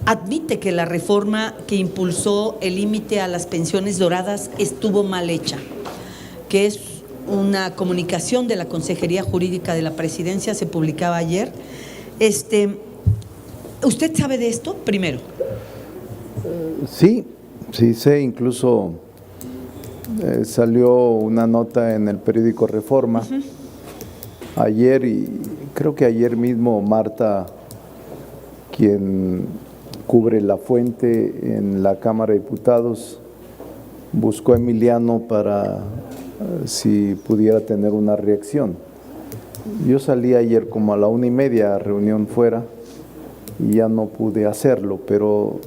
admite que la reforma que impulsó el límite a las pensiones doradas estuvo mal hecha, que es una comunicación de la Consejería Jurídica de la Presidencia, se publicaba ayer. ¿Usted sabe de esto primero? Sí sé, incluso salió una nota en el periódico Reforma ayer, y creo que ayer mismo Marta, quien cubre La Fuente en la Cámara de Diputados, buscó a Emiliano para si pudiera tener una reacción. Yo salí ayer como a la 1:30 a reunión fuera y ya no pude hacerlo, pero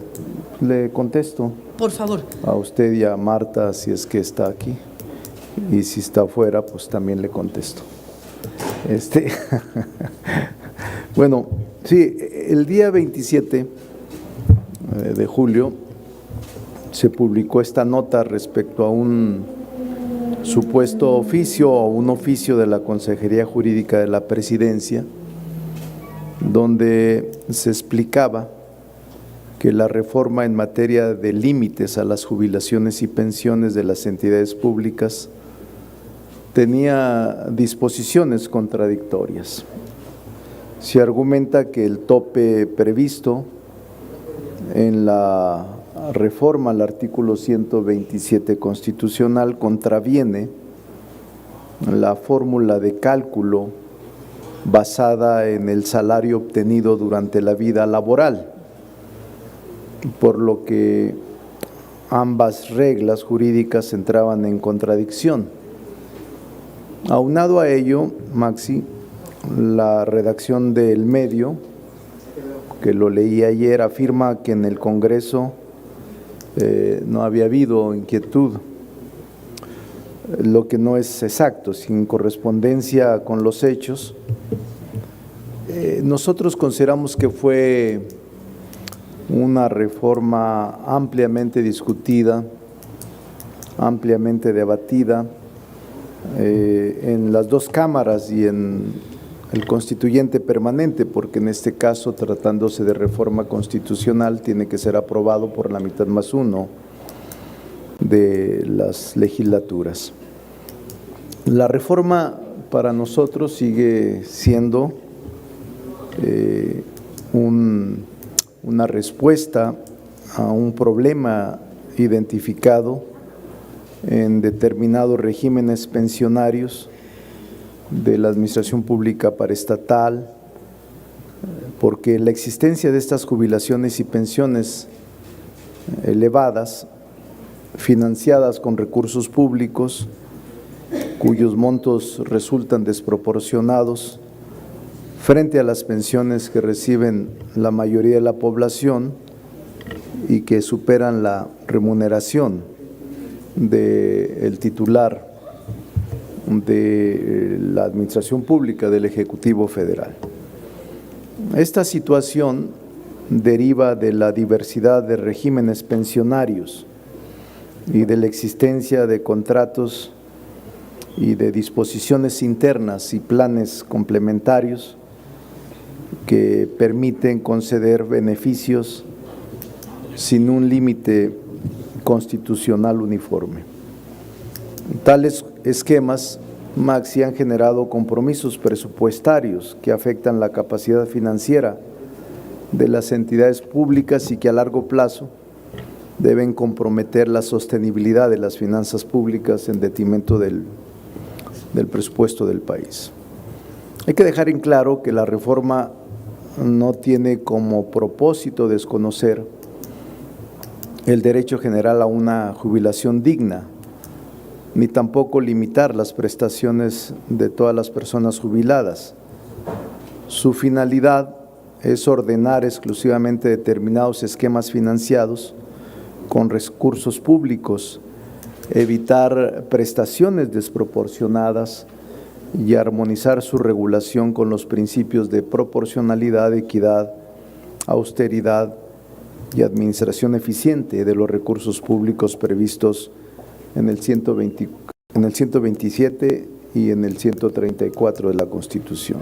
le contesto. Por favor. A usted y a Marta, si es que está aquí, y si está afuera, pues también le contesto. Bueno, sí, el día 27 de julio se publicó esta nota respecto a un supuesto oficio o un oficio de la Consejería Jurídica de la Presidencia, donde se explicaba que la reforma en materia de límites a las jubilaciones y pensiones de las entidades públicas tenía disposiciones contradictorias. Se argumenta que el tope previsto en la reforma al artículo 127 constitucional contraviene la fórmula de cálculo basada en el salario obtenido durante la vida laboral, por lo que ambas reglas jurídicas entraban en contradicción. Aunado a ello, Maxi, la redacción del medio, que lo leí ayer, afirma que en el Congreso no había habido inquietud, lo que no es exacto, sin correspondencia con los hechos. Nosotros consideramos que fue una reforma ampliamente discutida, ampliamente debatida en las dos cámaras y en el constituyente permanente, porque en este caso, tratándose de reforma constitucional, tiene que ser aprobado por la mitad más uno de las legislaturas. La reforma para nosotros sigue siendo una respuesta a un problema identificado en determinados regímenes pensionarios de la administración pública paraestatal, porque la existencia de estas jubilaciones y pensiones elevadas, financiadas con recursos públicos, cuyos montos resultan desproporcionados frente a las pensiones que reciben la mayoría de la población y que superan la remuneración del titular de la Administración Pública del Ejecutivo Federal. Esta situación deriva de la diversidad de regímenes pensionarios y de la existencia de contratos y de disposiciones internas y planes complementarios que permiten conceder beneficios sin un límite constitucional uniforme. Tales esquemas, Maxi, han generado compromisos presupuestarios que afectan la capacidad financiera de las entidades públicas y que a largo plazo deben comprometer la sostenibilidad de las finanzas públicas en detrimento del presupuesto del país. Hay que dejar en claro que la reforma no tiene como propósito desconocer el derecho general a una jubilación digna, ni tampoco limitar las prestaciones de todas las personas jubiladas. Su finalidad es ordenar exclusivamente determinados esquemas financiados con recursos públicos, evitar prestaciones desproporcionadas y armonizar su regulación con los principios de proporcionalidad, equidad, austeridad y administración eficiente de los recursos públicos previstos en el 127 y en el 134 de la Constitución.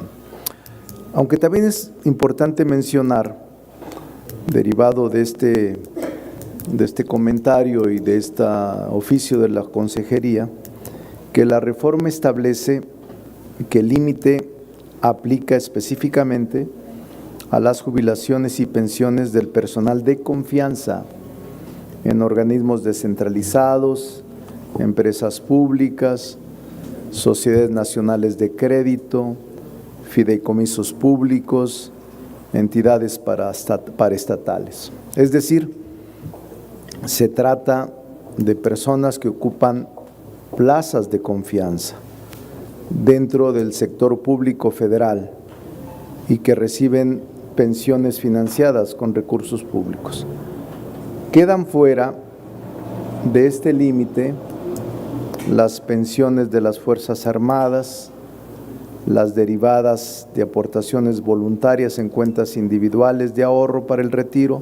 Aunque también es importante mencionar derivado de este comentario y de este oficio de la consejería, que la reforma establece que el límite aplica específicamente a las jubilaciones y pensiones del personal de confianza en organismos descentralizados, empresas públicas, sociedades nacionales de crédito, fideicomisos públicos, entidades paraestatales. Es decir, se trata de personas que ocupan plazas de confianza dentro del sector público federal y que reciben pensiones financiadas con recursos públicos. Quedan fuera de este límite las pensiones de las Fuerzas Armadas, las derivadas de aportaciones voluntarias en cuentas individuales de ahorro para el retiro,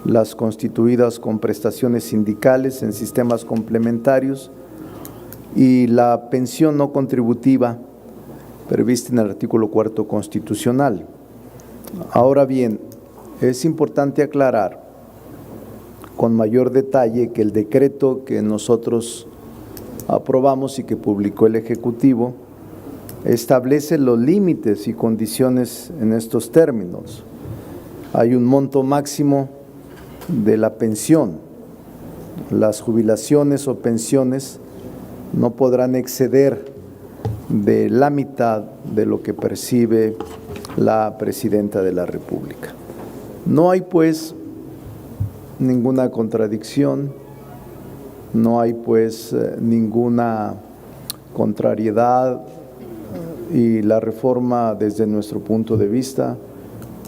las constituidas con prestaciones sindicales en sistemas complementarios y la pensión no contributiva prevista en el artículo 4 constitucional. Ahora bien, es importante aclarar con mayor detalle que el decreto que nosotros aprobamos y que publicó el Ejecutivo establece los límites y condiciones en estos términos. Hay un monto máximo de la pensión. Las jubilaciones o pensiones no podrán exceder de la mitad de lo que percibe la Presidenta de la República. No hay pues ninguna contradicción, no hay pues ninguna contrariedad y la reforma desde nuestro punto de vista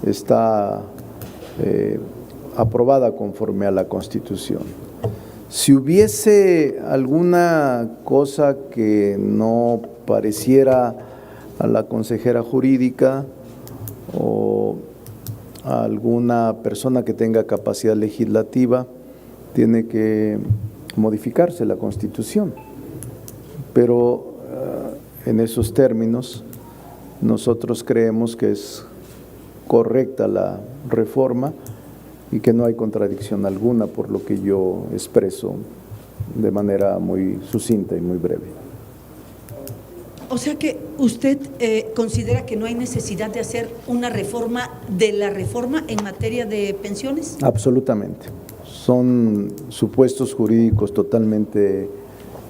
está aprobada conforme a la Constitución. Si hubiese alguna cosa que no pareciera a la consejera jurídica o a alguna persona que tenga capacidad legislativa, tiene que modificarse la Constitución. Pero en esos términos, nosotros creemos que es correcta la reforma y que no hay contradicción alguna, por lo que yo expreso de manera muy sucinta y muy breve. O sea que usted considera que no hay necesidad de hacer una reforma de la reforma en materia de pensiones. Absolutamente. Son supuestos jurídicos totalmente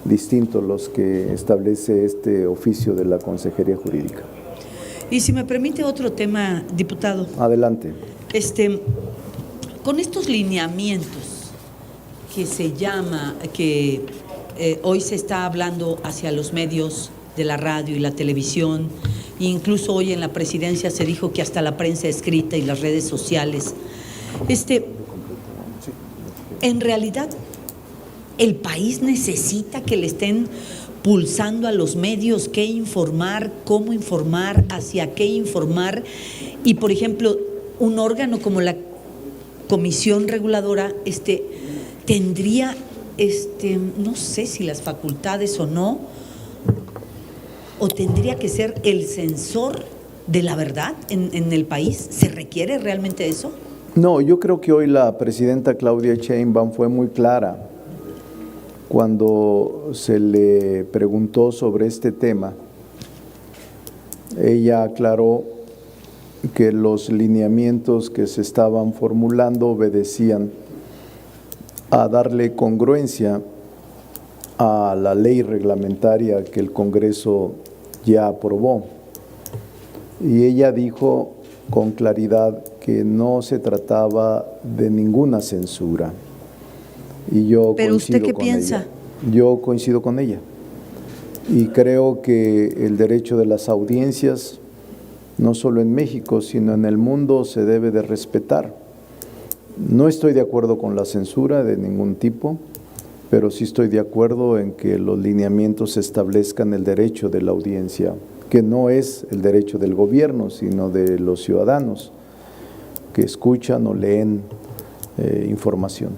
distintos los que establece este oficio de la Consejería Jurídica. Y si me permite otro tema, diputado. Adelante. Con estos lineamientos que hoy se está hablando hacia los medios de la radio y la televisión, e incluso hoy en la presidencia se dijo que hasta la prensa escrita y las redes sociales, en realidad el país necesita que le estén pulsando a los medios qué informar, cómo informar, hacia qué informar, y por ejemplo un órgano como la Comisión Reguladora tendría no sé si las facultades o no, o tendría que ser el censor de la verdad en el país. ¿Se requiere realmente eso? No, yo creo que hoy la presidenta Claudia Sheinbaum fue muy clara cuando se le preguntó sobre este tema. Ella aclaró que los lineamientos que se estaban formulando obedecían a darle congruencia a la ley reglamentaria que el Congreso ya aprobó. Y ella dijo con claridad que no se trataba de ninguna censura. Y yo ¿Pero usted qué con piensa? ella. Yo coincido con ella. Y creo que el derecho de las audiencias, no solo en México, sino en el mundo, se debe de respetar. No estoy de acuerdo con la censura de ningún tipo, pero sí estoy de acuerdo en que los lineamientos establezcan el derecho de la audiencia, que no es el derecho del gobierno, sino de los ciudadanos que escuchan o leen información.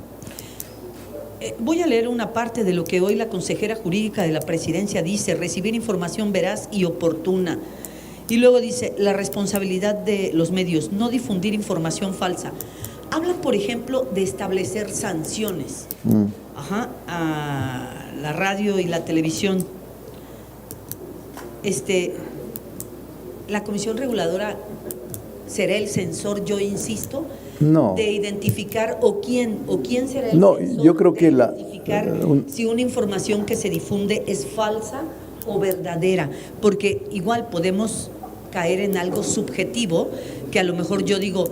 Voy a leer una parte de lo que hoy la consejera jurídica de la presidencia dice: recibir información veraz y oportuna. Y luego dice: la responsabilidad de los medios, no difundir información falsa. Hablan, por ejemplo, de establecer sanciones a la radio y la televisión. La Comisión Reguladora será el censor, yo insisto, no, de identificar o quién será el censor yo creo que identificar si una información que se difunde es falsa o verdadera, porque igual podemos caer en algo subjetivo, que a lo mejor yo digo,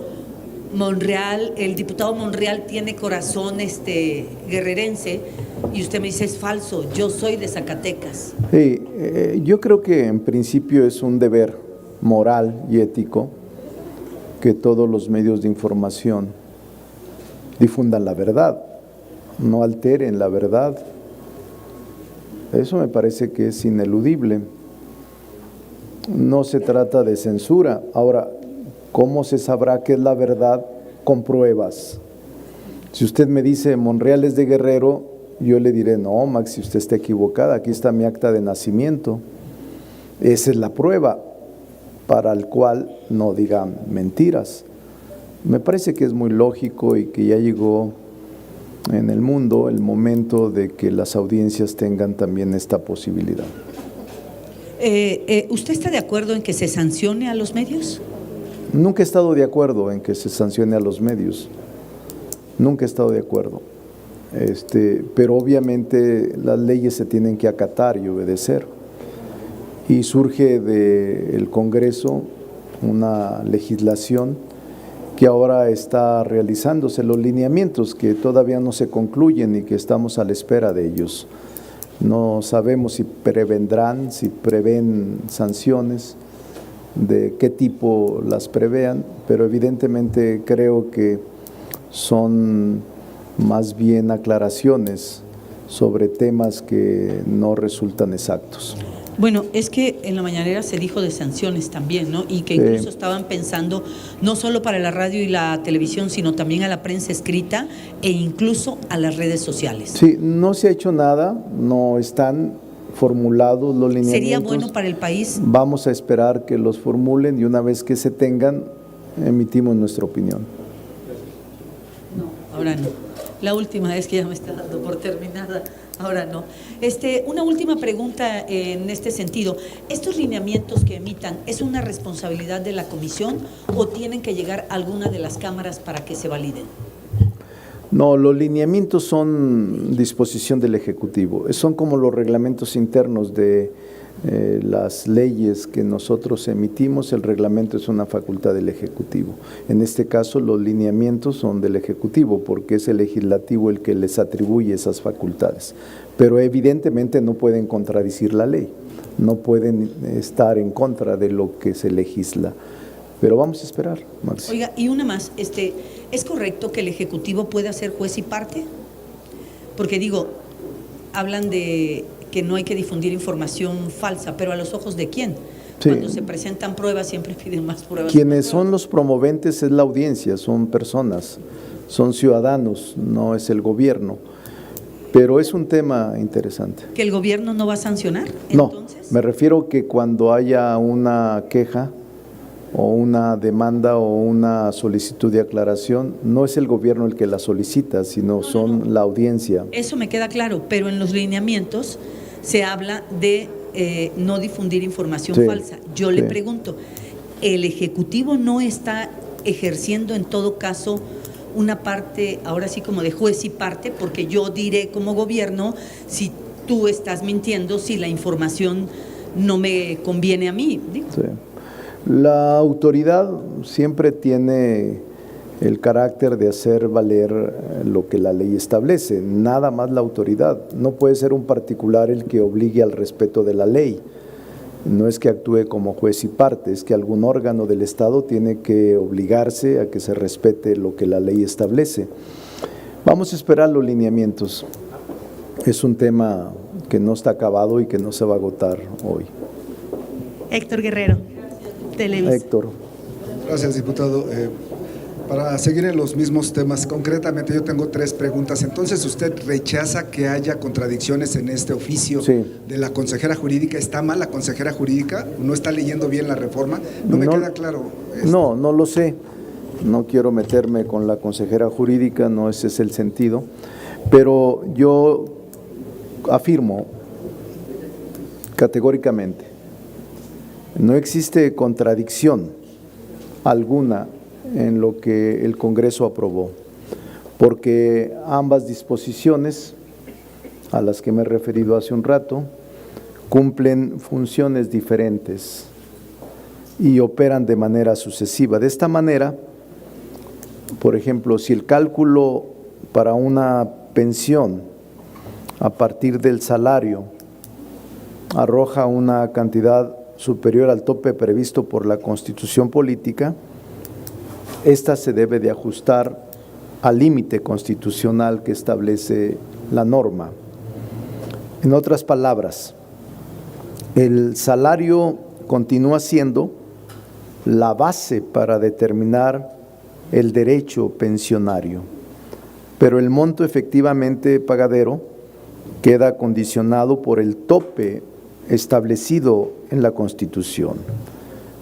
Monreal, el diputado Monreal tiene corazón guerrerense, y usted me dice es falso, yo soy de Zacatecas. Sí, yo creo que en principio es un deber moral y ético que todos los medios de información difundan la verdad, no alteren la verdad. Eso me parece que es ineludible. No se trata de censura. Ahora, ¿cómo se sabrá qué es la verdad? Con pruebas. Si usted me dice Monreal es de Guerrero, yo le diré, no, Max, si usted está equivocada, aquí está mi acta de nacimiento. Esa es la prueba para el cual no digan mentiras. Me parece que es muy lógico y que ya llegó en el mundo el momento de que las audiencias tengan también esta posibilidad. ¿Usted está de acuerdo en que se sancione a los medios? Nunca he estado de acuerdo en que se sancione a los medios. Nunca he estado de acuerdo. Pero obviamente las leyes se tienen que acatar y obedecer. Y surge del Congreso una legislación que ahora está realizándose, los lineamientos que todavía no se concluyen y que estamos a la espera de ellos. No sabemos si prevendrán, si prevén sanciones, de qué tipo las prevean, pero evidentemente creo que son más bien aclaraciones sobre temas que no resultan exactos. Bueno, es que en la mañanera se dijo de sanciones también, ¿no? Y que incluso estaban pensando no solo para la radio y la televisión, sino también a la prensa escrita e incluso a las redes sociales. Sí, no se ha hecho nada, no están formulados los lineamientos. ¿Sería bueno para el país? Vamos a esperar que los formulen y una vez que se tengan, emitimos nuestra opinión. No, ahora no. La última es que ya me está dando por terminada. Ahora no. Una última pregunta en este sentido. ¿Estos lineamientos que emitan es una responsabilidad de la comisión o tienen que llegar a alguna de las cámaras para que se validen? No, los lineamientos son disposición del Ejecutivo. Son como los reglamentos internos de las leyes que nosotros emitimos. El reglamento es una facultad del Ejecutivo. En este caso, los lineamientos son del Ejecutivo porque es el Legislativo el que les atribuye esas facultades. Pero evidentemente no pueden contradecir la ley, no pueden estar en contra de lo que se legisla. Pero vamos a esperar, Marcia. Oiga, y una más, ¿es correcto que el Ejecutivo pueda ser juez y parte? Porque digo, hablan de que no hay que difundir información falsa, pero ¿a los ojos de quién? Sí. Cuando se presentan pruebas siempre piden más pruebas. Quienes son los promoventes es la audiencia, son personas, son ciudadanos, no es el gobierno. Pero es un tema interesante. ¿Que el gobierno no va a sancionar? No, me refiero que cuando haya una queja o una demanda o una solicitud de aclaración, no es el gobierno el que la solicita, sino son la audiencia. Eso me queda claro, pero en los lineamientos se habla de no difundir información falsa. Yo le pregunto, ¿el Ejecutivo no está ejerciendo en todo caso una parte, ahora sí como de juez y parte? Porque yo diré como gobierno si tú estás mintiendo, si la información no me conviene a mí. Digo. Sí. La autoridad siempre tiene el carácter de hacer valer lo que la ley establece, nada más la autoridad. No puede ser un particular el que obligue al respeto de la ley. No es que actúe como juez y parte, es que algún órgano del Estado tiene que obligarse a que se respete lo que la ley establece. Vamos a esperar los lineamientos. Es un tema que no está acabado y que no se va a agotar hoy. Héctor Guerrero, Televisa. Héctor. Gracias, diputado. Para seguir en los mismos temas, concretamente yo tengo 3 preguntas. Entonces, ¿usted rechaza que haya contradicciones en este oficio de la consejera jurídica? ¿Está mal la consejera jurídica? ¿No está leyendo bien la reforma? No me queda claro. No lo sé. no quiero meterme con la consejera jurídica, no ese es el sentido, pero yo afirmo categóricamente, no existe contradicción alguna en lo que el Congreso aprobó, porque ambas disposiciones a las que me he referido hace un rato cumplen funciones diferentes y operan de manera sucesiva. De esta manera, por ejemplo, si el cálculo para una pensión a partir del salario arroja una cantidad superior al tope previsto por la Constitución política, esta se debe de ajustar al límite constitucional que establece la norma. En otras palabras, el salario continúa siendo la base para determinar el derecho pensionario, pero el monto efectivamente pagadero queda condicionado por el tope establecido en la Constitución,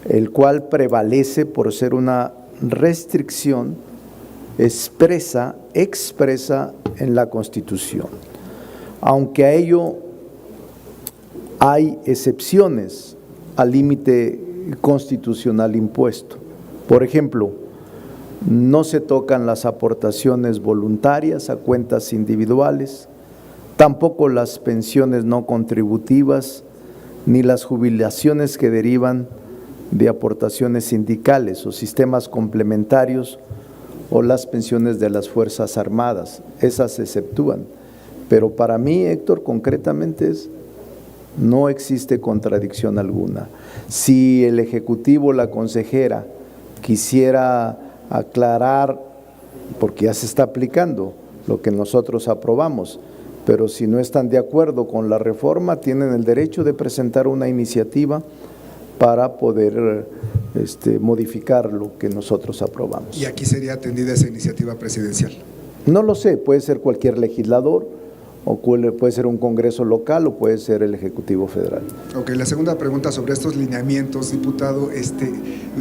el cual prevalece por ser una restricción expresa en la Constitución. Aunque a ello hay excepciones al límite constitucional impuesto. Por ejemplo, no se tocan las aportaciones voluntarias a cuentas individuales, tampoco las pensiones no contributivas, ni las jubilaciones que derivan de aportaciones sindicales o sistemas complementarios o las pensiones de las Fuerzas Armadas. Esas se exceptúan. Pero para mí, Héctor, concretamente no existe contradicción alguna. Si el Ejecutivo, la consejera, quisiera aclarar, porque ya se está aplicando lo que nosotros aprobamos, pero si no están de acuerdo con la reforma, tienen el derecho de presentar una iniciativa para poder modificar lo que nosotros aprobamos. ¿Y aquí sería atendida esa iniciativa presidencial? No lo sé, puede ser cualquier legislador, o puede ser un Congreso local, o puede ser el Ejecutivo Federal. Ok, la segunda pregunta sobre estos lineamientos, diputado,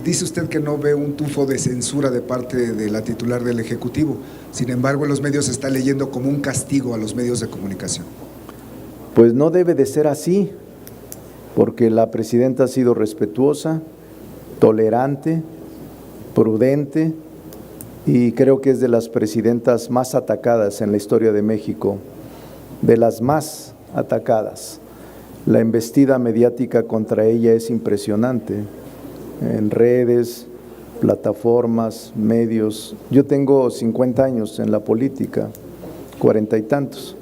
dice usted que no ve un tufo de censura de parte de la titular del Ejecutivo, sin embargo en los medios se está leyendo como un castigo a los medios de comunicación. Pues no debe de ser así, porque la presidenta ha sido respetuosa, tolerante, prudente, y creo que es de las presidentas más atacadas en la historia de México, de las más atacadas. La embestida mediática contra ella es impresionante, en redes, plataformas, medios. Yo tengo 50 años en la política, 40 y tantos.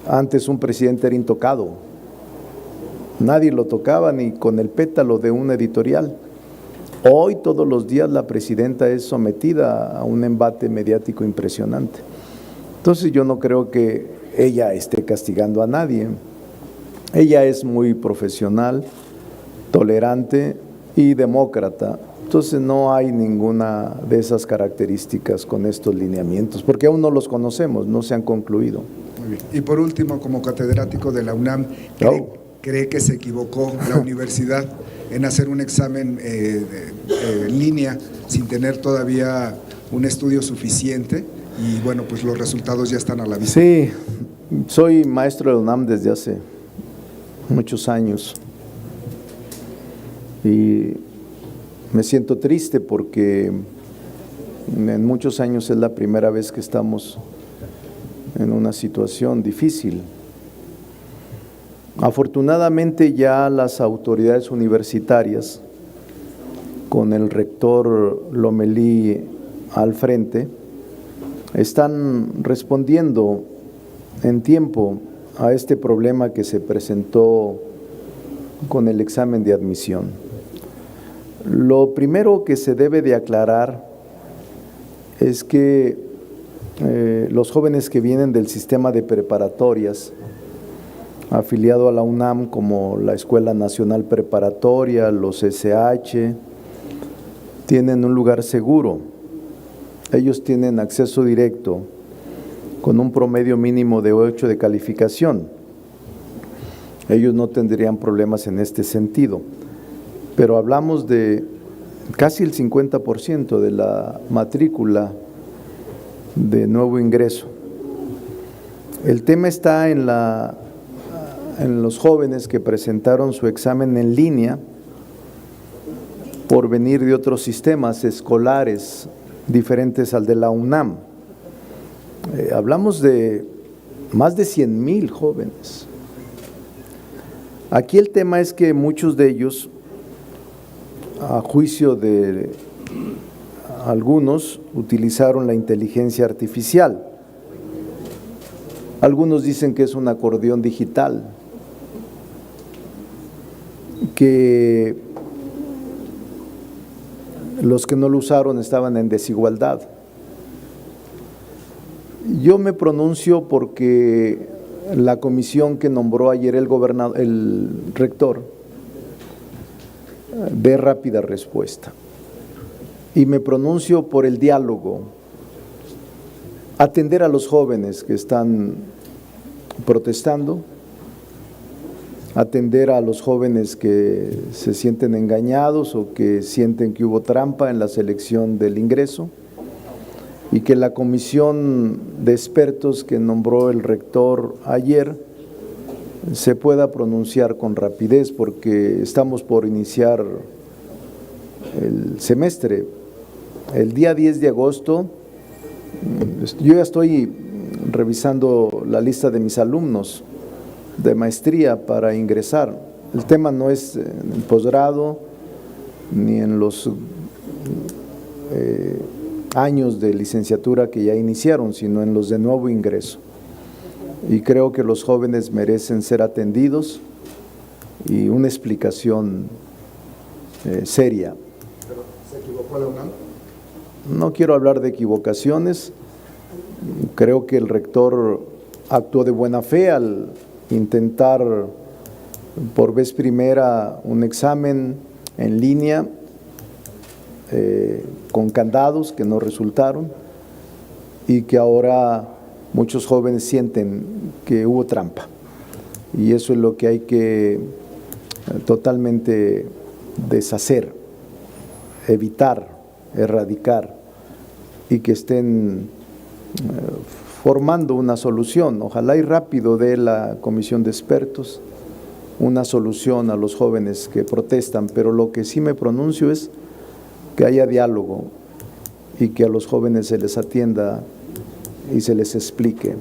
Antes un presidente era intocado, nadie lo tocaba ni con el pétalo de un editorial. Hoy todos los días la presidenta es sometida a un embate mediático impresionante. Entonces yo no creo que ella esté castigando a nadie. Ella es muy profesional, tolerante y demócrata. Entonces no hay ninguna de esas características con estos lineamientos, porque aún no los conocemos, no se han concluido. Muy bien. Y por último, como catedrático de la UNAM, ¿cree que se equivocó la universidad en hacer un examen en línea sin tener todavía un estudio suficiente? Y bueno, pues los resultados ya están a la vista. Sí, soy maestro de la UNAM desde hace muchos años y me siento triste porque en muchos años es la primera vez que estamos en una situación difícil. Afortunadamente ya las autoridades universitarias, con el rector Lomelí al frente, están respondiendo en tiempo a este problema que se presentó con el examen de admisión. Lo primero que se debe de aclarar es que los jóvenes que vienen del sistema de preparatorias afiliado a la UNAM, como la Escuela Nacional Preparatoria, los SH, tienen un lugar seguro. Ellos tienen acceso directo con un promedio mínimo de 8 de calificación. Ellos no tendrían problemas en este sentido. Pero hablamos de casi el 50% de la matrícula de nuevo ingreso. El tema está en los jóvenes que presentaron su examen en línea por venir de otros sistemas escolares diferentes al de la UNAM. Hablamos de más de 100,000 jóvenes. Aquí el tema es que muchos de ellos, a juicio de algunos, utilizaron la inteligencia artificial. Algunos dicen que es un acordeón digital, que los que no lo usaron estaban en desigualdad. Yo me pronuncio porque la comisión que nombró ayer el rector dé rápida respuesta. Y me pronuncio por el diálogo, atender a los jóvenes que están protestando, atender a los jóvenes que se sienten engañados o que sienten que hubo trampa en la selección del ingreso, y que la comisión de expertos que nombró el rector ayer se pueda pronunciar con rapidez, porque estamos por iniciar el semestre. El día 10 de agosto, yo ya estoy revisando la lista de mis alumnos de maestría para ingresar. El tema no es en el posgrado ni en los años de licenciatura que ya iniciaron, sino en los de nuevo ingreso. Y creo que los jóvenes merecen ser atendidos y una explicación seria. ¿Se equivocó la UNAM? No quiero hablar de equivocaciones. Creo que el rector actuó de buena fe al intentar por vez primera un examen en línea con candados que no resultaron, y que ahora muchos jóvenes sienten que hubo trampa, y eso es lo que hay que totalmente deshacer, evitar, erradicar, y que estén formando una solución, ojalá y rápido, de la comisión de expertos, una solución a los jóvenes que protestan. Pero lo que sí me pronuncio es que haya diálogo y que a los jóvenes se les atienda y se les explique.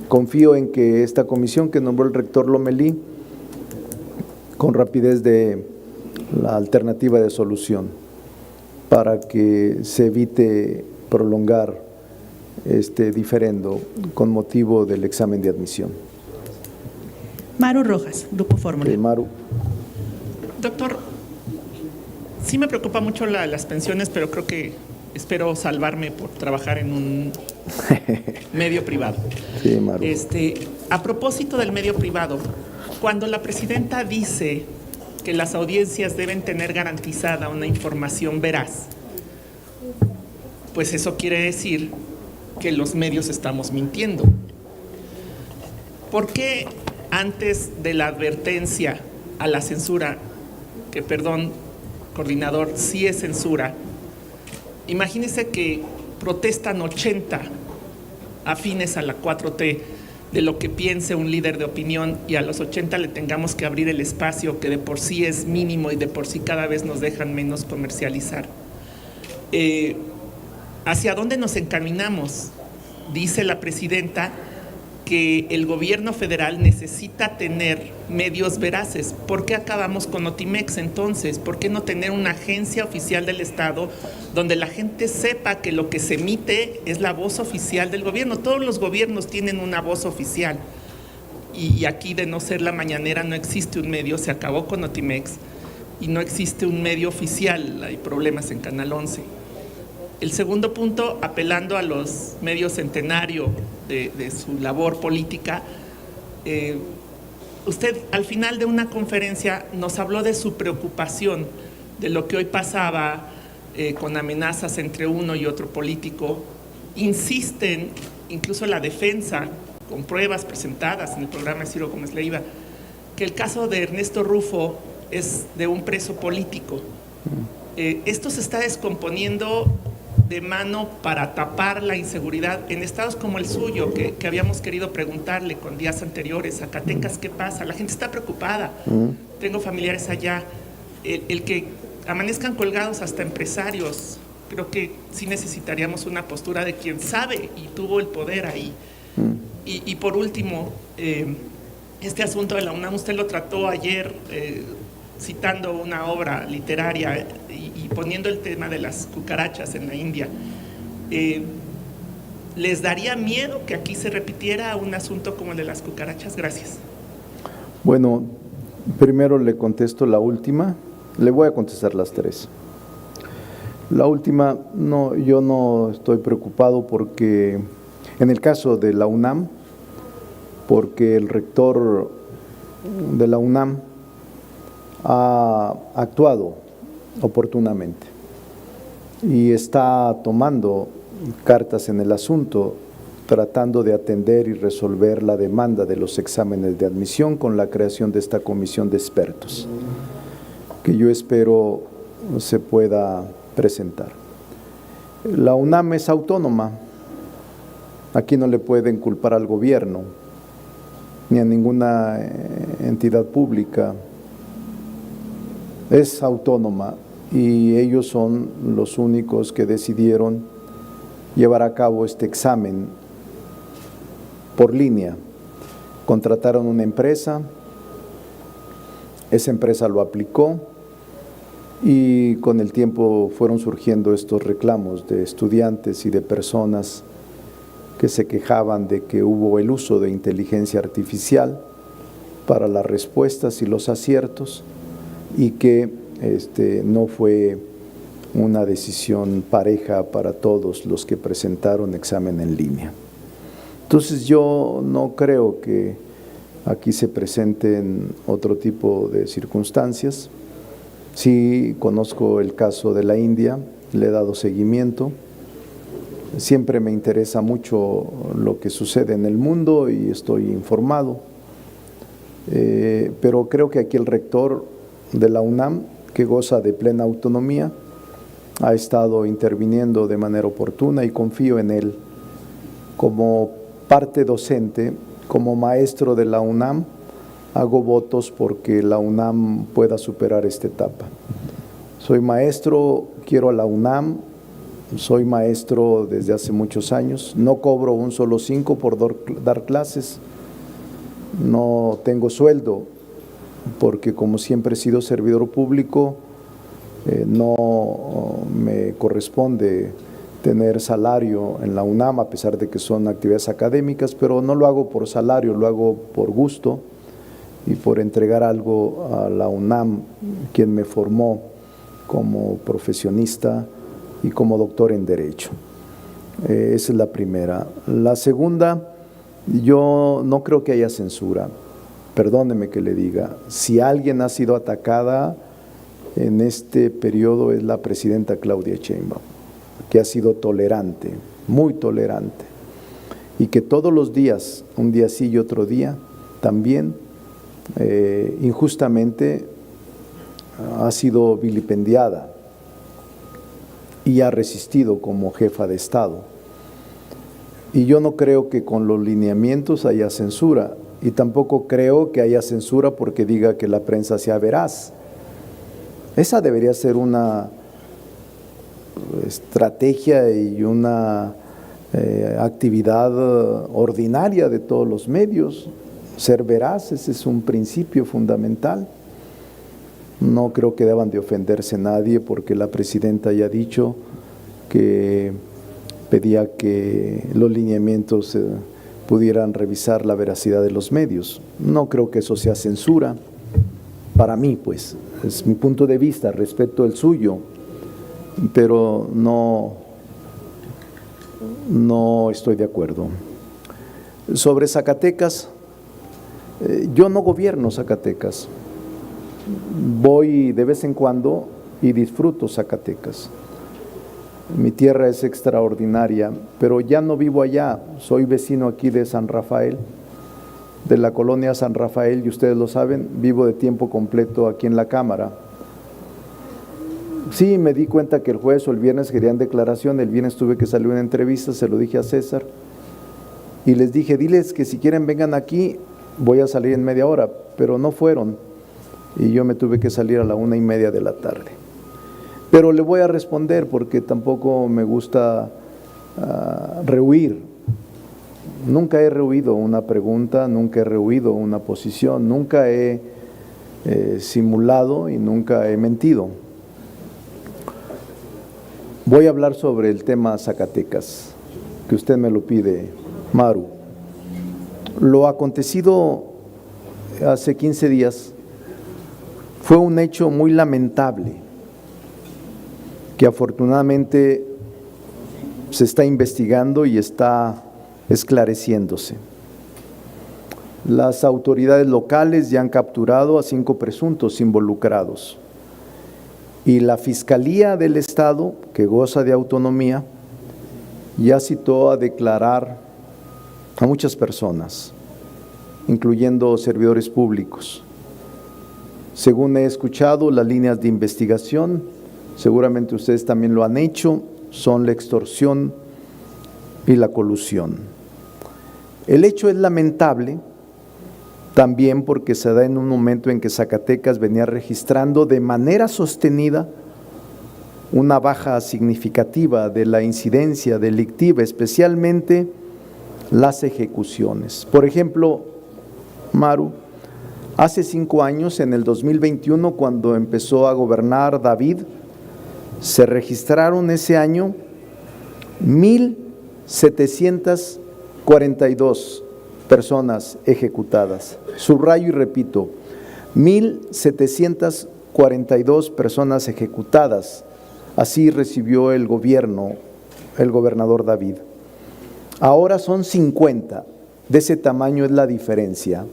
Confío en que esta comisión que nombró el rector Lomelí, con rapidez, dé la alternativa de solución para que se evite prolongar este diferendo con motivo del examen de admisión. Maru Rojas, Grupo Fórmula. Maru. Doctor, sí me preocupa mucho las pensiones, pero creo que espero salvarme por trabajar en un medio privado. Sí, Maru. A propósito del medio privado, cuando la presidenta dice que las audiencias deben tener garantizada una información veraz, pues eso quiere decir que los medios estamos mintiendo. ¿Por qué antes de la advertencia a la censura, que perdón, coordinador, sí es censura, imagínese que protestan 80 afines a la 4T de lo que piense un líder de opinión, y a los 80 le tengamos que abrir el espacio que de por sí es mínimo y de por sí cada vez nos dejan menos comercializar? ¿Hacia dónde nos encaminamos? Dice la presidenta que el gobierno federal necesita tener medios veraces. ¿Por qué acabamos con Notimex entonces? ¿Por qué no tener una agencia oficial del Estado donde la gente sepa que lo que se emite es la voz oficial del gobierno? Todos los gobiernos tienen una voz oficial, y aquí, de no ser la mañanera, no existe un medio. Se acabó con Notimex y no existe un medio oficial. Hay problemas en Canal 11. El segundo punto, apelando a los medios centenario de su labor política, usted al final de una conferencia nos habló de su preocupación de lo que hoy pasaba con amenazas entre uno y otro político. Insisten, incluso la defensa, con pruebas presentadas en el programa de Ciro Gómez Leiva, que el caso de Ernesto Rufo es de un preso político. esto se está descomponiendo de mano para tapar la inseguridad en estados como el suyo, que habíamos querido preguntarle con días anteriores. Zacatecas, ¿qué pasa? La gente está preocupada. Tengo familiares allá. El que amanezcan colgados hasta empresarios, creo que sí necesitaríamos una postura de quien sabe y tuvo el poder ahí. Y por último, este asunto de la UNAM, usted lo trató ayer citando una obra literaria y poniendo el tema de las cucarachas en la India. ¿Les daría miedo que aquí se repitiera un asunto como el de las cucarachas? Gracias. Bueno, primero le contesto la última. Le voy a contestar las tres. La última, no, yo no estoy preocupado porque, en el caso de la UNAM, porque el rector de la UNAM ha actuado oportunamente y está tomando cartas en el asunto, tratando de atender y resolver la demanda de los exámenes de admisión con la creación de esta comisión de expertos, que yo espero se pueda presentar. La UNAM es autónoma, aquí no le pueden culpar al gobierno ni a ninguna entidad pública, es autónoma y ellos son los únicos que decidieron llevar a cabo este examen por línea. Contrataron una empresa, esa empresa lo aplicó y con el tiempo fueron surgiendo estos reclamos de estudiantes y de personas que se quejaban de que hubo el uso de inteligencia artificial para las respuestas y los aciertos y que no fue una decisión pareja para todos los que presentaron examen en línea. Entonces yo no creo que aquí se presenten otro tipo de circunstancias. Sí conozco el caso de la India, le he dado seguimiento. Siempre me interesa mucho lo que sucede en el mundo y estoy informado. Pero creo que aquí el rector de la UNAM, que goza de plena autonomía, ha estado interviniendo de manera oportuna y confío en él. Como parte docente, como maestro de la UNAM, hago votos porque la UNAM pueda superar esta etapa. Soy maestro, quiero a la UNAM, soy maestro desde hace muchos años, no cobro un solo 5 por dar clases, no tengo sueldo, porque como siempre he sido servidor público, no me corresponde tener salario en la UNAM, a pesar de que son actividades académicas, pero no lo hago por salario, lo hago por gusto y por entregar algo a la UNAM, quien me formó como profesionista y como doctor en Derecho. Esa es la primera. La segunda, yo no creo que haya censura. Perdóneme que le diga, si alguien ha sido atacada en este periodo es la presidenta Claudia Sheinbaum, que ha sido tolerante, muy tolerante, y que todos los días, un día sí y otro día, también injustamente ha sido vilipendiada y ha resistido como jefa de Estado. Y yo no creo que con los lineamientos haya censura, y tampoco creo que haya censura porque diga que la prensa sea veraz. Esa debería ser una estrategia y una actividad ordinaria de todos los medios. Ser veraz, ese es un principio fundamental. No creo que deban de ofenderse nadie porque la presidenta ya ha dicho que pedía que los lineamientos pudieran revisar la veracidad de los medios. No creo que eso sea censura. Para mí, pues, es mi punto de vista, respeto el suyo, pero no estoy de acuerdo. Sobre Zacatecas, yo no gobierno Zacatecas. Voy de vez en cuando y disfruto Zacatecas. Mi tierra es extraordinaria, pero ya no vivo allá, soy vecino aquí de San Rafael, de la colonia San Rafael, y ustedes lo saben, vivo de tiempo completo aquí en la Cámara. Sí, me di cuenta que el jueves o el viernes querían declaración, el viernes tuve que salir a una entrevista, se lo dije a César, y les dije, diles que si quieren vengan aquí, voy a salir en media hora, pero no fueron, y yo me tuve que salir a la 1:30 de la tarde. Pero le voy a responder porque tampoco me gusta rehuir. Nunca he rehuido una pregunta, nunca he rehuido una posición, nunca he simulado y nunca he mentido. Voy a hablar sobre el tema Zacatecas, que usted me lo pide, Maru. Lo acontecido hace 15 días fue un hecho muy lamentable, que afortunadamente se está investigando y está esclareciéndose. Las autoridades locales ya han capturado a 5 presuntos involucrados. Y la Fiscalía del Estado, que goza de autonomía, ya citó a declarar a muchas personas, incluyendo servidores públicos. Según he escuchado, las líneas de investigación, seguramente ustedes también lo han hecho, son la extorsión y la colusión. El hecho es lamentable también porque se da en un momento en que Zacatecas venía registrando de manera sostenida una baja significativa de la incidencia delictiva, especialmente las ejecuciones. Por ejemplo, Maru, hace 5 años, en el 2021, cuando empezó a gobernar David, se registraron ese año 1,742 personas ejecutadas. Subrayo y repito, 1,742 personas ejecutadas. Así recibió el gobierno, el gobernador David. Ahora son 50. De ese tamaño es la diferencia.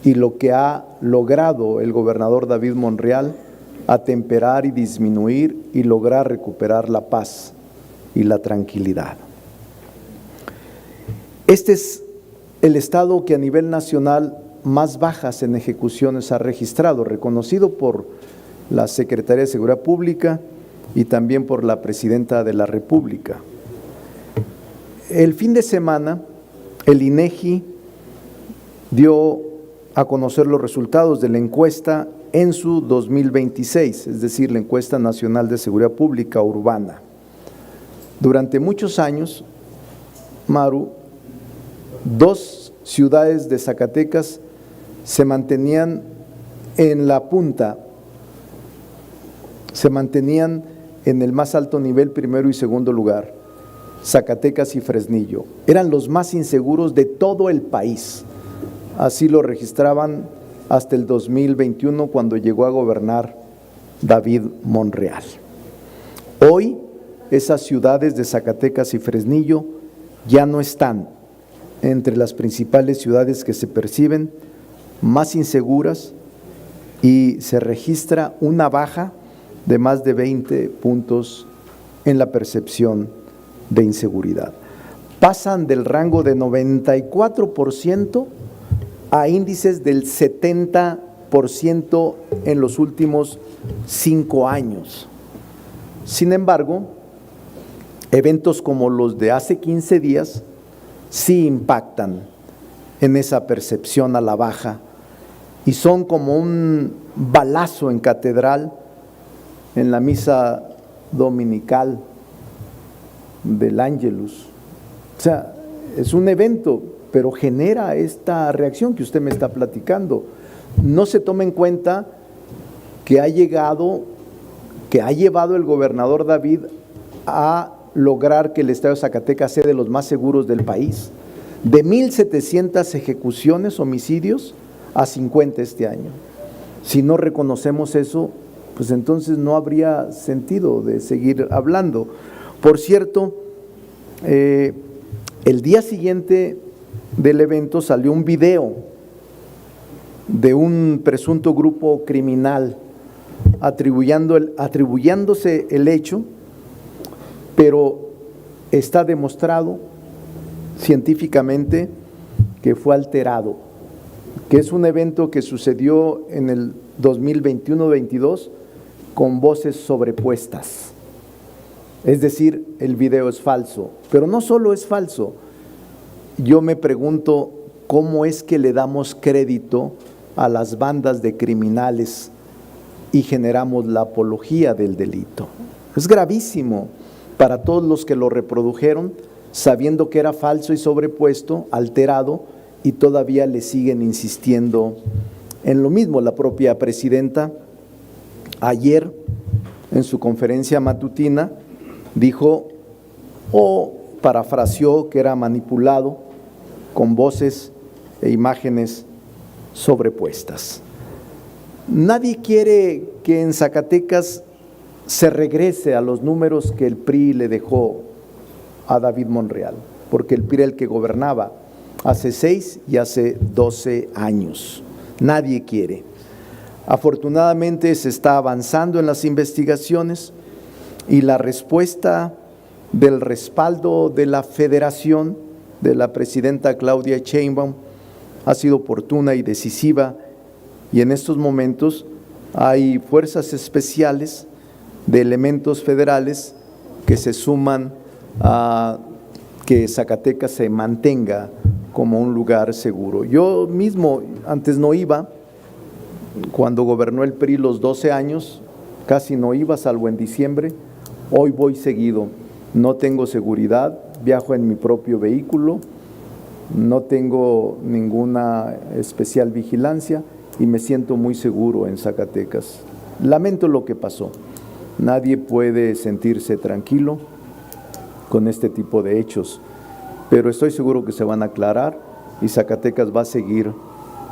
Y lo que ha logrado el gobernador David Monreal, atemperar y disminuir y lograr recuperar la paz y la tranquilidad. Este es el estado que a nivel nacional más bajas en ejecuciones ha registrado, reconocido por la Secretaría de Seguridad Pública y también por la Presidenta de la República. El fin de semana, el INEGI dio a conocer los resultados de la encuesta en su 2026, es decir, la encuesta nacional de seguridad pública urbana. Durante muchos años, Maru, 2 ciudades de Zacatecas se mantenían en la punta, se mantenían en el más alto nivel, primero y segundo lugar, Zacatecas y Fresnillo. Eran los más inseguros de todo el país. Así lo registraban hasta el 2021, cuando llegó a gobernar David Monreal. Hoy, esas ciudades de Zacatecas y Fresnillo ya no están entre las principales ciudades que se perciben más inseguras y se registra una baja de más de 20 puntos en la percepción de inseguridad. Pasan del rango de 94% a índices del 70% en los últimos 5 años. Sin embargo, eventos como los de hace 15 días sí impactan en esa percepción a la baja y son como un balazo en catedral en la misa dominical del Ángelus. O sea, es un evento, pero genera esta reacción que usted me está platicando. No se toma en cuenta que ha llevado el gobernador David a lograr que el estado de Zacatecas sea de los más seguros del país. De 1,700 ejecuciones, homicidios, a 50 este año. Si no reconocemos eso, pues entonces no habría sentido de seguir hablando. Por cierto, el día siguiente del evento salió un video de un presunto grupo criminal atribuyéndose el hecho, pero está demostrado científicamente que fue alterado, que es un evento que sucedió en el 2021-22 con voces sobrepuestas. Es decir, el video es falso. Pero no solo es falso. Yo me pregunto cómo es que le damos crédito a las bandas de criminales y generamos la apología del delito. Es gravísimo para todos los que lo reprodujeron, sabiendo que era falso y sobrepuesto, alterado, y todavía le siguen insistiendo en lo mismo. La propia presidenta ayer en su conferencia matutina dijo o parafraseó que era manipulado con voces e imágenes sobrepuestas. Nadie quiere que en Zacatecas se regrese a los números que el PRI le dejó a David Monreal, porque el PRI era el que gobernaba hace 6 y hace 12 años. Nadie quiere. Afortunadamente se está avanzando en las investigaciones y la respuesta del respaldo de la Federación, de la presidenta Claudia Sheinbaum, ha sido oportuna y decisiva, y en estos momentos hay fuerzas especiales de elementos federales que se suman a que Zacatecas se mantenga como un lugar seguro. Yo mismo antes no iba, cuando gobernó el PRI los 12 años, casi no iba, salvo en diciembre. Hoy voy seguido, no tengo seguridad, viajo en mi propio vehículo, no tengo ninguna especial vigilancia y me siento muy seguro en Zacatecas. Lamento lo que pasó. Nadie puede sentirse tranquilo con este tipo de hechos, pero estoy seguro que se van a aclarar y Zacatecas va a seguir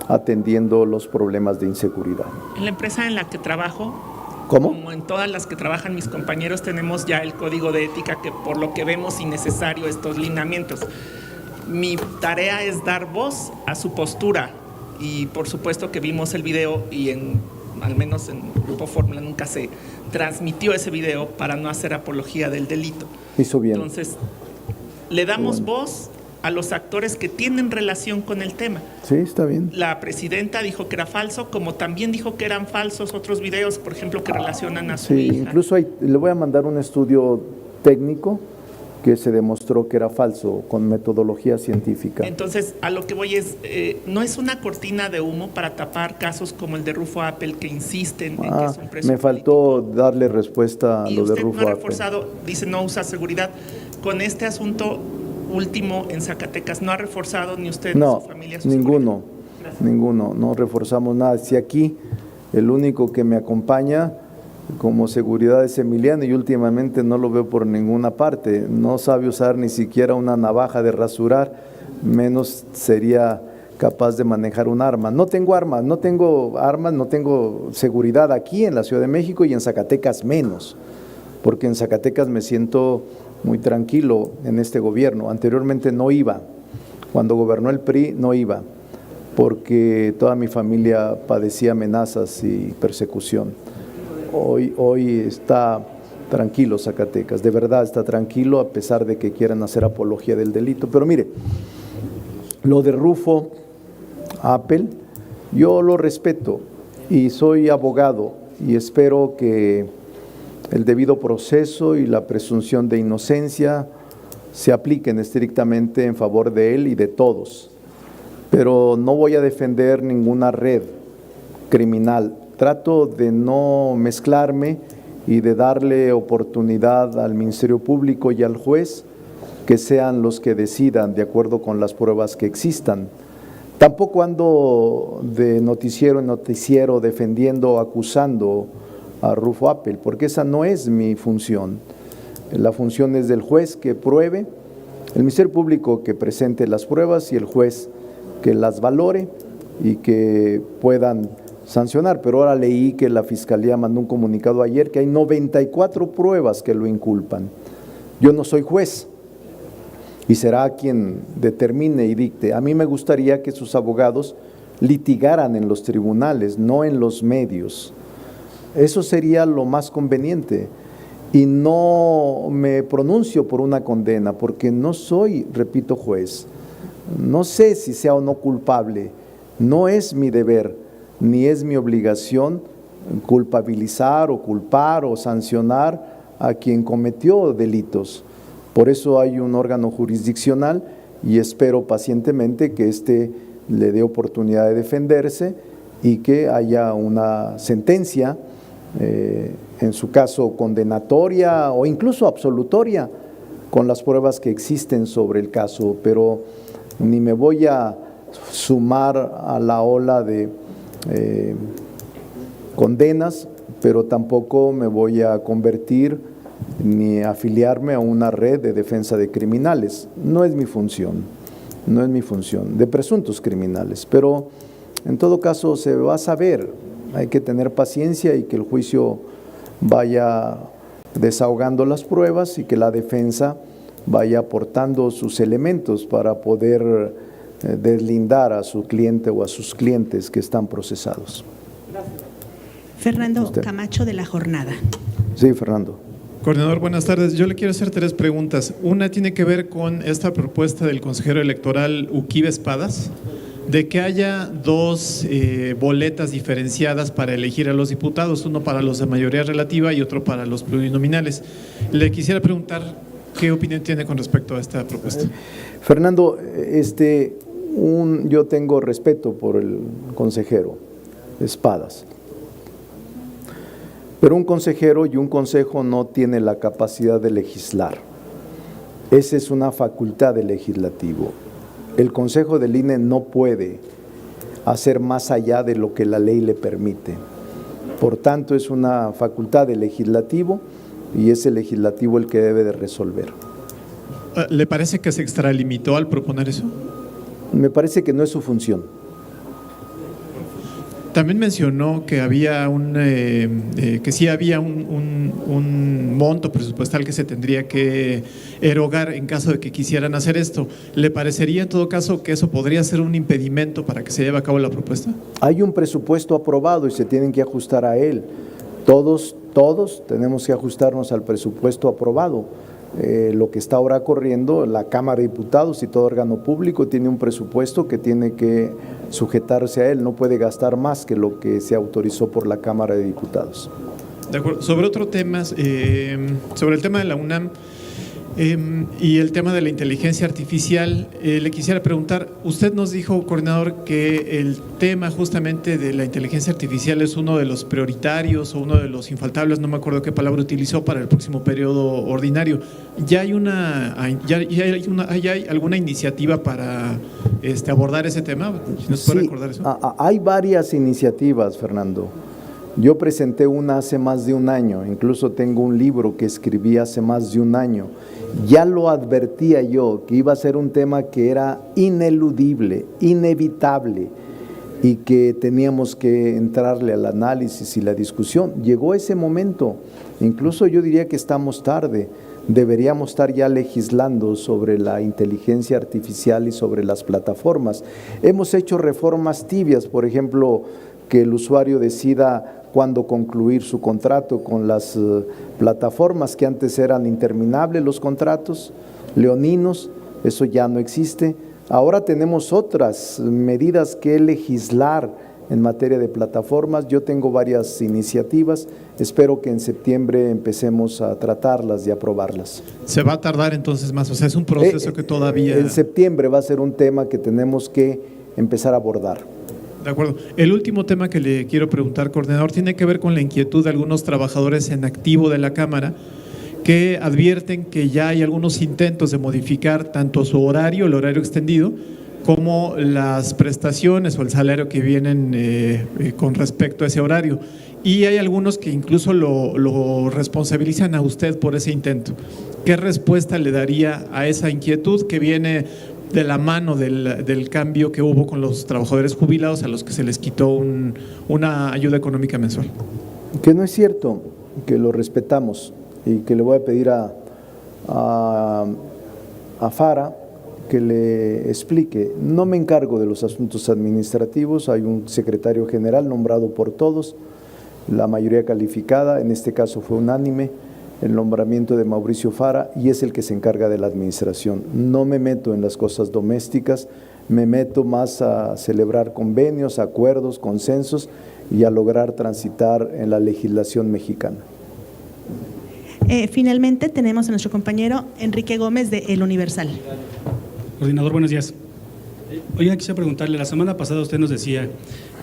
atendiendo los problemas de inseguridad. En la empresa en la que trabajo, ¿cómo? como en todas las que trabajan mis compañeros, tenemos ya el código de ética que por lo que vemos innecesario estos lineamientos. Mi tarea es dar voz a su postura y por supuesto que vimos el video y al menos en Grupo Fórmula nunca se transmitió ese video para no hacer apología del delito. Hizo bien. Entonces, le damos voz a los actores que tienen relación con el tema. Sí, está bien. La presidenta dijo que era falso, como también dijo que eran falsos otros videos, por ejemplo, que relacionan a su Sí, hija. incluso le voy a mandar un estudio técnico que se demostró que era falso con metodología científica. Entonces, a lo que voy es, no es una cortina de humo para tapar casos como el de Rufo Appel, que insisten en que es un preso me faltó político. darle respuesta a Y lo de usted Rufo no ha Appel. reforzado, dice no usa seguridad. Con este asunto último en Zacatecas, ¿no ha reforzado ni usted ni No, su familia su ninguno, seguridad? ninguno, no reforzamos nada. Si aquí el único que me acompaña como seguridad es Emiliano y últimamente no lo veo por ninguna parte, no sabe usar ni siquiera una navaja de rasurar, menos sería capaz de manejar un arma. No tengo armas, no tengo seguridad aquí en la Ciudad de México y en Zacatecas menos, porque en Zacatecas me siento muy tranquilo en este gobierno. Anteriormente no iba, cuando gobernó el PRI no iba, porque toda mi familia padecía amenazas y persecución. Hoy está tranquilo Zacatecas, de verdad está tranquilo a pesar de que quieran hacer apología del delito. Pero mire, lo de Rufo Appel, yo lo respeto y soy abogado y espero que el debido proceso y la presunción de inocencia se apliquen estrictamente en favor de él y de todos. Pero no voy a defender ninguna red criminal. Trato de no mezclarme y de darle oportunidad al Ministerio Público y al juez que sean los que decidan de acuerdo con las pruebas que existan. Tampoco ando de noticiero en noticiero defendiendo o acusando a Rufo Appel, porque esa no es mi función. La función es del juez que pruebe, el Ministerio Público que presente las pruebas y el juez que las valore y que puedan sancionar. Pero ahora leí que la Fiscalía mandó un comunicado ayer que hay 94 pruebas que lo inculpan. Yo no soy juez y será quien determine y dicte. A mí me gustaría que sus abogados litigaran en los tribunales, no en los medios. Eso sería lo más conveniente. Y no me pronuncio por una condena porque no soy, repito, juez. No sé si sea o no culpable. No es mi deber ni es mi obligación culpabilizar o culpar o sancionar a quien cometió delitos. Por eso hay un órgano jurisdiccional y espero pacientemente que éste le dé oportunidad de defenderse y que haya una sentencia, en su caso condenatoria o incluso absolutoria, con las pruebas que existen sobre el caso, pero ni me voy a sumar a la ola de condenas, pero tampoco me voy a convertir ni afiliarme a una red de defensa de criminales. No es mi función, no es mi función, de presuntos criminales, pero en todo caso se va a saber, hay que tener paciencia y que el juicio vaya desahogando las pruebas y que la defensa vaya aportando sus elementos para poder deslindar a su cliente o a sus clientes que están procesados. Fernando Usted. Camacho, de La Jornada. Sí, Fernando. Coordinador, buenas tardes. Yo le quiero hacer 3 preguntas. Una tiene que ver con esta propuesta del consejero electoral Uquibe Espadas, de que haya 2 boletas diferenciadas para elegir a los diputados, uno para los de mayoría relativa y otro para los plurinominales. Le quisiera preguntar qué opinión tiene con respecto a esta propuesta. Fernando, yo tengo respeto por el consejero Espadas, pero un consejero y un consejo no tiene la capacidad de legislar. Esa es una facultad del legislativo. El Consejo del INE no puede hacer más allá de lo que la ley le permite. Por tanto, es una facultad del legislativo y es el legislativo el que debe de resolver. ¿Le parece que se extralimitó al proponer eso? Me parece que no es su función. También mencionó que había que sí había un monto presupuestal que se tendría que erogar en caso de que quisieran hacer esto. ¿Le parecería en todo caso que eso podría ser un impedimento para que se lleve a cabo la propuesta? Hay un presupuesto aprobado y se tienen que ajustar a él. Todos tenemos que ajustarnos al presupuesto aprobado. Lo que está ahora corriendo, la Cámara de Diputados y todo órgano público tiene un presupuesto que tiene que sujetarse a él, no puede gastar más que lo que se autorizó por la Cámara de Diputados. De acuerdo. Sobre otro tema, sobre el tema de la UNAM y el tema de la inteligencia artificial, le quisiera preguntar, usted nos dijo, coordinador, que el tema justamente de la inteligencia artificial es uno de los prioritarios o uno de los infaltables, no me acuerdo qué palabra utilizó, para el próximo periodo ordinario. ¿Ya hay alguna iniciativa para abordar ese tema? ¿Nos puede recordar eso? Hay varias iniciativas, Fernando. Yo presenté una hace más de un año, incluso tengo un libro que escribí hace más de un año. Ya lo advertía yo, que iba a ser un tema que era ineludible, inevitable, y que teníamos que entrarle al análisis y la discusión. Llegó ese momento, incluso yo diría que estamos tarde, deberíamos estar ya legislando sobre la inteligencia artificial y sobre las plataformas. Hemos hecho reformas tibias, por ejemplo, que el usuario decida cuándo concluir su contrato con las plataformas, que antes eran interminables los contratos leoninos, eso ya no existe. Ahora tenemos otras medidas que legislar en materia de plataformas. Yo tengo varias iniciativas, espero que en septiembre empecemos a tratarlas y aprobarlas. ¿Se va a tardar entonces más? O sea, es un proceso que todavía… En septiembre va a ser un tema que tenemos que empezar a abordar. De acuerdo. El último tema que le quiero preguntar, coordinador, tiene que ver con la inquietud de algunos trabajadores en activo de la Cámara que advierten que ya hay algunos intentos de modificar tanto su horario, el horario extendido, como las prestaciones o el salario que vienen con respecto a ese horario. Y hay algunos que incluso lo responsabilizan a usted por ese intento. ¿Qué respuesta le daría a esa inquietud que viene de la mano del cambio que hubo con los trabajadores jubilados a los que se les quitó una ayuda económica mensual? Que no es cierto, que lo respetamos y que le voy a pedir a Fara que le explique. No me encargo de los asuntos administrativos, hay un secretario general nombrado por todos, la mayoría calificada, en este caso fue unánime, el nombramiento de Mauricio Fara, y es el que se encarga de la administración. No me meto en las cosas domésticas me meto más a celebrar convenios, acuerdos, consensos y a lograr transitar en la legislación mexicana. Finalmente tenemos a nuestro compañero Enrique Gómez de El Universal. Coordinador, buenos días. Oiga, quisiera preguntarle, la semana pasada usted nos decía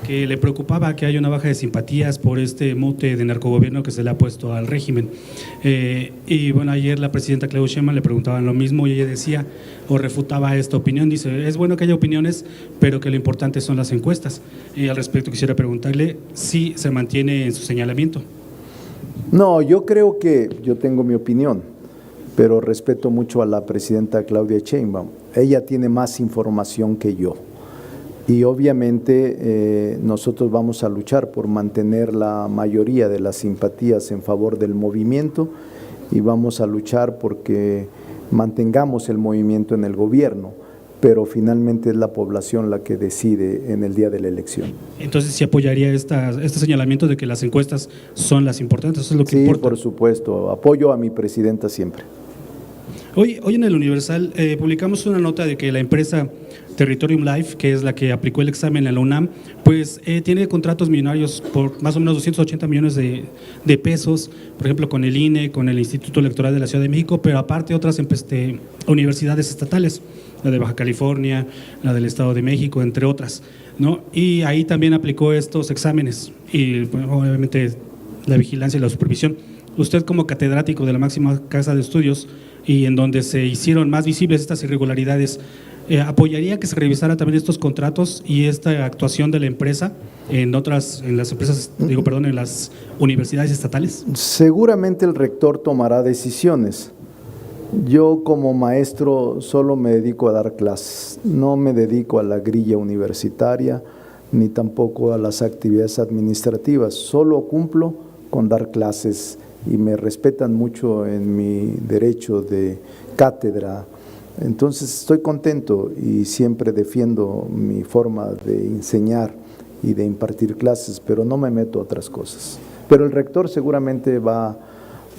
que le preocupaba que haya una baja de simpatías por este mote de narcogobierno que se le ha puesto al régimen. Y bueno, ayer la presidenta Claudia Sheinbaum le preguntaban lo mismo y ella decía o refutaba esta opinión. Dice, es bueno que haya opiniones, pero que lo importante son las encuestas. Y al respecto quisiera preguntarle si se mantiene en su señalamiento. No, yo creo que yo tengo mi opinión, pero respeto mucho a la presidenta Claudia Sheinbaum. Ella tiene más información que yo. Y obviamente nosotros vamos a luchar por mantener la mayoría de las simpatías en favor del movimiento y vamos a luchar porque mantengamos el movimiento en el gobierno, pero finalmente es la población la que decide en el día de la elección. Entonces, ¿sí apoyaría este señalamiento de que las encuestas son las importantes? Eso es lo que importa. Sí, por supuesto. Apoyo a mi presidenta siempre. Hoy en El Universal publicamos una nota de que la empresa Territorium Life, que es la que aplicó el examen en la UNAM, pues tiene contratos millonarios por más o menos 280 millones de pesos, por ejemplo con el INE, con el Instituto Electoral de la Ciudad de México, pero aparte otras universidades estatales, la de Baja California, la del Estado de México, entre otras, ¿no? Y ahí también aplicó estos exámenes y bueno, obviamente la vigilancia y la supervisión. Usted como catedrático de la máxima casa de estudios y en donde se hicieron más visibles estas irregularidades, ¿apoyaría que se revisara también estos contratos y esta actuación de la empresa en las universidades estatales? Seguramente el rector tomará decisiones. Yo como maestro solo me dedico a dar clases, no me dedico a la grilla universitaria ni tampoco a las actividades administrativas, solo cumplo con dar clases y me respetan mucho en mi derecho de cátedra. Entonces estoy contento y siempre defiendo mi forma de enseñar y de impartir clases, pero no me meto a otras cosas. Pero el rector seguramente va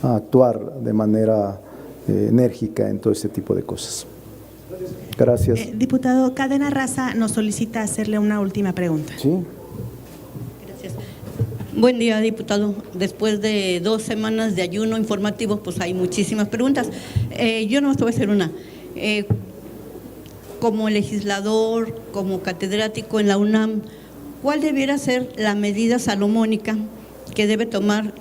a actuar de manera enérgica en todo este tipo de cosas. Gracias. Diputado, Cadena Raza nos solicita hacerle una última pregunta. Sí. Gracias. Buen día, diputado. Después de 2 semanas de ayuno informativo, pues hay muchísimas preguntas. Yo no te voy a hacer una. Como legislador, como catedrático en la UNAM, ¿cuál debiera ser la medida salomónica que debe tomar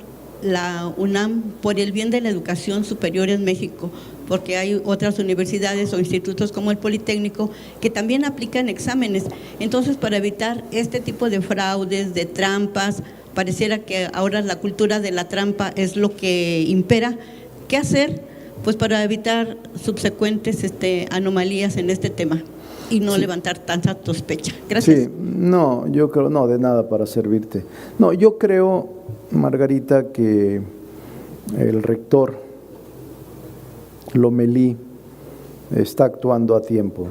la UNAM por el bien de la educación superior en México? Porque hay otras universidades o institutos como el Politécnico que también aplican exámenes. Entonces, para evitar este tipo de fraudes, de trampas, pareciera que ahora la cultura de la trampa es lo que impera. ¿Qué hacer? Pues para evitar subsecuentes anomalías en este tema y no levantar tanta sospecha. Gracias. Sí, no, yo creo, no, de nada para servirte. No, yo creo, Margarita, que el rector Lomelí está actuando a tiempo,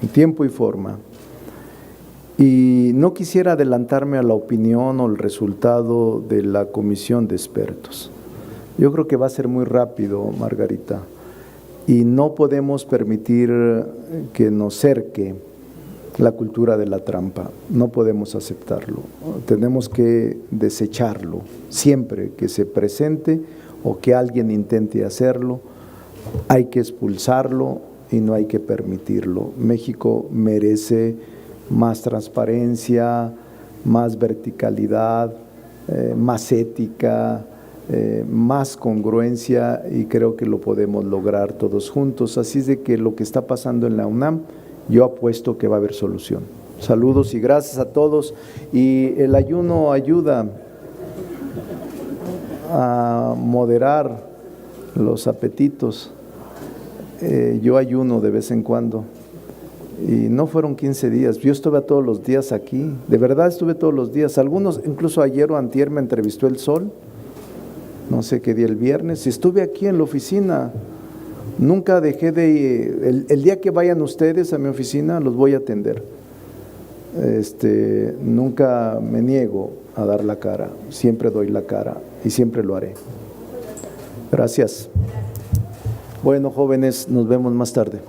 en tiempo y forma. Y no quisiera adelantarme a la opinión o el resultado de la comisión de expertos. Yo creo que va a ser muy rápido, Margarita, y no podemos permitir que nos cerque la cultura de la trampa, no podemos aceptarlo, tenemos que desecharlo siempre que se presente o que alguien intente hacerlo, hay que expulsarlo y no hay que permitirlo. México merece más transparencia, más verticalidad, más ética, más congruencia y creo que lo podemos lograr todos juntos. Así es de que lo que está pasando en la UNAM, yo apuesto que va a haber solución. Saludos y gracias a todos. Y el ayuno ayuda a moderar los apetitos. Yo ayuno de vez en cuando. Y no fueron 15 días, yo estuve todos los días aquí, de verdad estuve todos los días. Algunos, incluso ayer o antier me entrevistó El Sol, no sé qué día, el viernes, y estuve aquí en la oficina, nunca dejé de, el día que vayan ustedes a mi oficina los voy a atender, nunca me niego a dar la cara, siempre doy la cara y siempre lo haré. Gracias. Bueno, jóvenes, nos vemos más tarde.